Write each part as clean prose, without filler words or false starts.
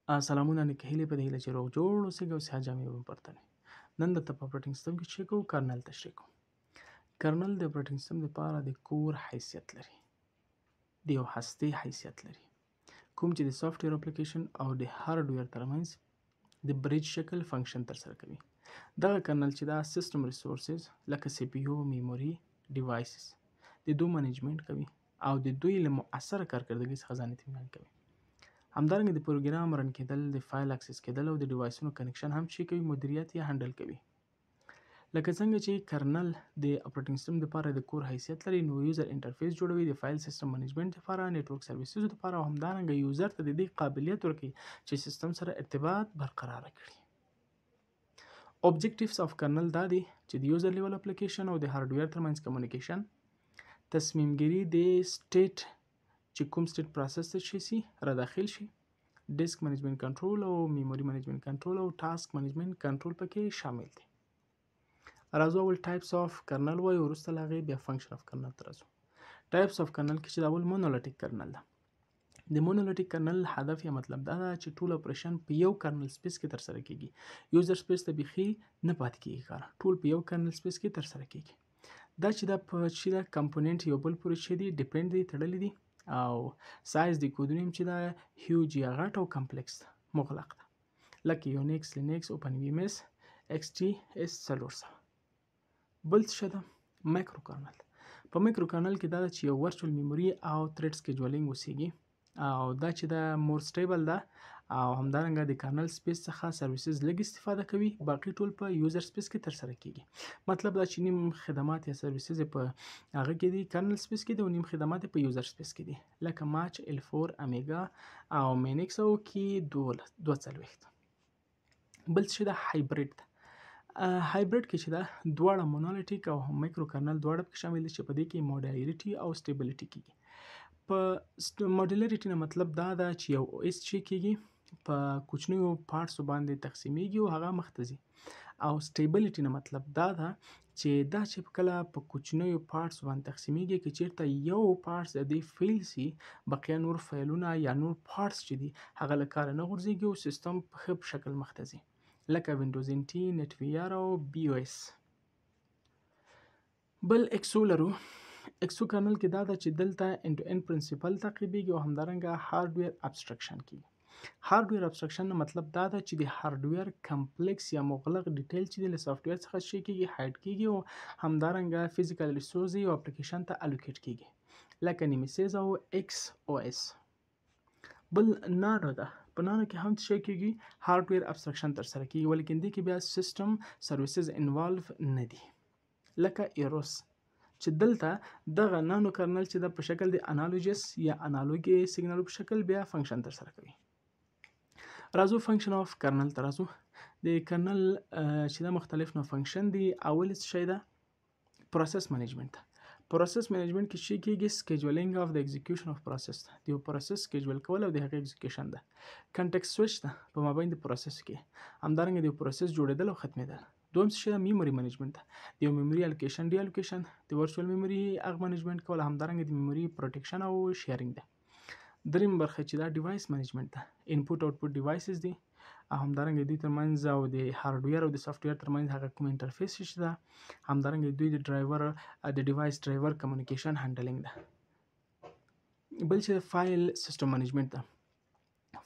سلامونه نکهیلې په دې هیله چې روغ جوړ اوسئ او صحت جامې به پرتنې. نن درته په اپریټینګ سیسټم کې چې کوو کرنل تشریح کوم. کرنل د اپریټینګ سیسټم لپاره د کور حیثیت لري، د یو هستې حیثیت لري، کوم چې د سافټویر اپلیکیشن او د هارډویر ترمنځ د بریج شکل فنکشن ترسره کوي. دغه کرنل چې دا سیسټم ریسورسز لکه سی پی یو، میموري، ډیوایسز د دوی منیجمنت کوي او د دوی له مؤثره کارکردګۍ څخه ځان اطمینان کوي. همدارنګه د پروګرام رن کېدل، د فایل اکسس کېدل او د ډیوایسونو کنیکشن هم چې کوي مدیریت یا هندل کوي. لکه څنګه چې کرنل د اپریټینګ سیسټم لپاره د کور حیثیت لري، نو یوزر انټرفیس جوړوي د فایل سیسټم منیجمنت لپاره، نتورک سرویسز لپاره او همدارنګه یوزر ته د دې قابلیت ورکوي چې سیسټم سره ارتباط برقرار کړي. اوبجیکټیوز اف کرنل دا دي چې د یوزر لیول اپلیکیشن او د هارډویر ترمنځ کمیونیکیشن، تصمیم گیری د سټیټ چې کوم سټیټ پروسس ته شي را داخل شي، ډیسک منیجمنت کنټرول او میموري منیجمنت کنټرول او ټاسک منیجمنت کنټرول پکې شامل دي. راځو اول ټایپس اف کرنل وایو، وروسته له هغې بیا فنکشن اف کرنل ته راځو. ټایپس اف کرنل کې چې د اول مونولیټیک کرنل ده. د مونولیټیک کرنل هدف یا مطلب دا ده چې ټول اپریشن په یو کرنل سپیس کې ترسره کیږي. یوزر سپیس ته بیخي نه پاتې کیږي کار، ټول په یو کرنل سپیس کې ترسره کیږي. دا چې دا په چې دا کمپوننت یو بل پورې چې دي ډیپند دي، تړلي دي او سایز د کودونو چې دا هیوج یا غټ او کمپلیکس مغلق ده، لکه یونیکس، لینکس، اوپن وی ام اس، ایکس ټي اس 400. بل څه ده مایکرو کرنل. په مایکرو کرنل کې دا چې یو ورچوال میموري او تھریډ سکیجولینګ وسیږي او دا چې دا مور سټیبل ده او همدارنګه د کرنل سپیس څخه سرویسز لږ استفاده کوي، باقي ټول په یوزر سپیس کې ترسره کیږي. مطلب دا چې نیم خدمات یا سرویسز په هغه کې دي کرنل سپیس کې دي او نیم خدمات په یوزر سپیس کې دي، لکه ماچ، L4، امیګا او مینکس او کې 240. بل څه دا هایبرید ده. هایبرید کې چې دا دواړه مونولیټیک او مایکرو کرنل دواړه پکې شامل دي چې په دې کې موډیلریټي او سټیبلیټي کیږي. په موډیلریټي نه مطلب دا ده چې یو او اس چې کیږي په کوچنیو پارټسو باندې تقسیمیږي او هغه مخته ځي، او سټیبلیټي نه مطلب دا ده چې دا چې کله په کوچنیو پارټسو باندې تقسیمیږي که چیرته یو پارټس د دې فیل سي، بقیه نور فایلونه یا نور پارټس چې دي هغه له کاره نه غورځېږي او سیسټم په ښه شکل مخته ځي، لکه وینډوز NT، نت وی آر او بي او اس. بل اکسو لرو. اکسو کرنل کې دا ده چې دلته end to end پرنسپل تعقیبېږي او همدارنګه هارډویر ابسترکشن کیږي. هارډویر ابسترکشن نه مطلب دا ده چې د هارډویر کمپلیکس یا مغلق ډیټیل چې له سافټویر څخه شي کیږي هایډ کیږي او همدارنګه فزیکل ریسورس او اپلیکیشن ته الوکیټ کیږي، لکه نیمیسیس او ایکس او اس. بل نانو ده. په نانو کې هم څه کیږي هارډویر ابسترکشن ترسره کیږي، ولیکن دې کې بیا سیسټم سرویسز انوالو نه دي، لکه ایروس چې دلته دغه نانو کرنل چې د په شکل د انالوجس یا انالوګي سیګنال په شکل بیا فنکشن ترسره کوي. راځو فنکشن اف کرنل ته راځو. د کرنل چې د مختلف نو فنکشن دي. اول څه شی ده پروسس منیجمنت. پروسس منیجمنت کې شي کېږي سکیجولینګ اف د ایگزیکیوشن اف پروسس، د یو پروسس سکیجول کول او د هغې ایگزیکیوشن ده. کنټیکست سویچ ده په مابین د پروسس کې، همدارنګه د یو پروسس جوړېدل او ختمېدل. دویم څه شی ده میموري منیجمنت ده، د یو میموري الوکیشن، ډي الوکیشن، د ورچوال میموري هغه منیجمنت کول، همدارنګه د میموري پروټیکشن او شیرینګ ده. دریم برخه چې دا ډیوایس منیجمنت ده، انپوټ اوټپوټ ډیوایسز دي او همدارنګه دوی ترمنځ او د هارډویر او د سافټویر ترمنځ هغه کوم انټرفیس چې ده، همدارنګه دوی د ډرایور د ډیوایس ډرایور کمیونیکیشن هندلینګ ده. بل چې فایل سیسټم منیجمنت ده.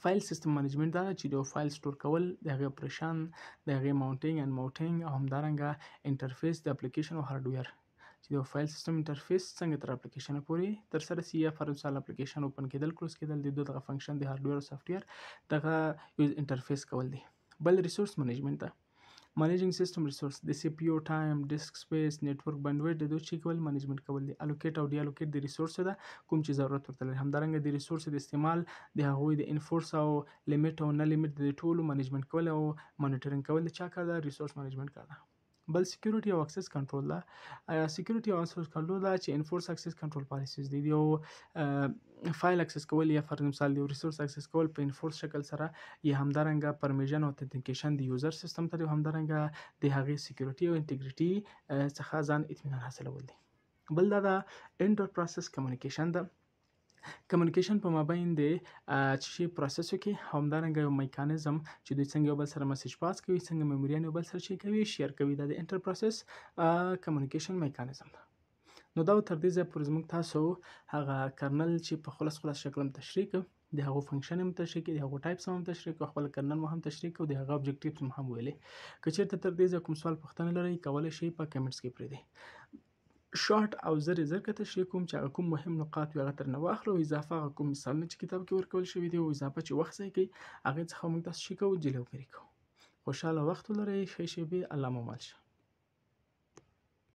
فایل سیسټم منیجمنت دا چې د فایل سٹور کول، د هغې اپریشن، د هغې ماونټینګ ان ماونټینګ او همدارنګه انټرفیس د اپلیکیشن او هارډویر چې د فایل سیسټم انټرفیس څنګه تر اپلیکیشن پورې ترسره سي، یا فار مثال اپلیکیشن اوپن کېدل کلوز کېدل د دوه دغه فنکشن د هارډویر او سافټویر دغه یو انټرفیس کول دي. بل ریسورس منیجمنت ده. مانیجینګ سیسټم ریسورس، د سی پی یو ټایم، ډیسک سپیس، نیټورک بندویډ د دوی چې کول منیجمنت کول دي. الوکیټ او ډي الوکیټ د ریسورس ده کوم چې ضرورت ورته لري، همدارنګه د ریسورس د استعمال د هغوی د انفورس او لیمټ او نه لیمټ د ټولو منیجمنت کول او مانیټرینګ کول د چا کار ده؟ ریسورس منیجمنت کار ده. بل سکیورټي او اکسس کنټرول ده. سکیورټي او اکسس کنټرول ده چې انفورس اکسس کنټرول پالیسیز دي، یو فایل اکسس کول یا فار مثال د ریسورس اکسس کول په انفورس شکل سره، یا همدارنګه پرمیژن او اتنټیکیشن د یوزر سیستم ته، همدارنګه د هغې سکیورټي او انټیګریټي څخه ځان اطمینان حاصلول دي. بل دا د انټر پروسس کمیونیکیشن ده. کمیونیکیشن په مابین د څه شي پروسسو کې همدارنګه یو میکانیزم چې دوی څنګه یو بل سره میسج پاس کوي، څنګه میموریان یو بل سره چی کوي شیر کوي، دا د انټر پروسس کمیونیکیشن میکانیزم ده. نو دا تر دې ځایه پورې زموږ تاسو هغه کرنل چې په خلاص شکل هم تشریح کړ، د هغو فنکشن هم تشریح کړ، د هغو ټایپس هم تشریح کړ، خپل کرنل مو هم تشریح کړ، د هغه ابجکټیوز مو هم ویلې. که چیرته تر دې ځایه کوم سوال پوښتنه لرئ کولی شئ په کمنټس کې پرېږدئ. شارټ او زر که تشریح کوم چې هغه کوم مهم نقاط وي هغه ترنه واخلو، او اضافه هغه کوم مثالونه چې کتاب کې ورکول شوي دي او اضافه چې وخت ضایع کوي هغې څخه موږ تاسو چی کوو جلوګیري کوو. خوشحاله وخت ولرئ، ښې شیبې، الله مو مل شه.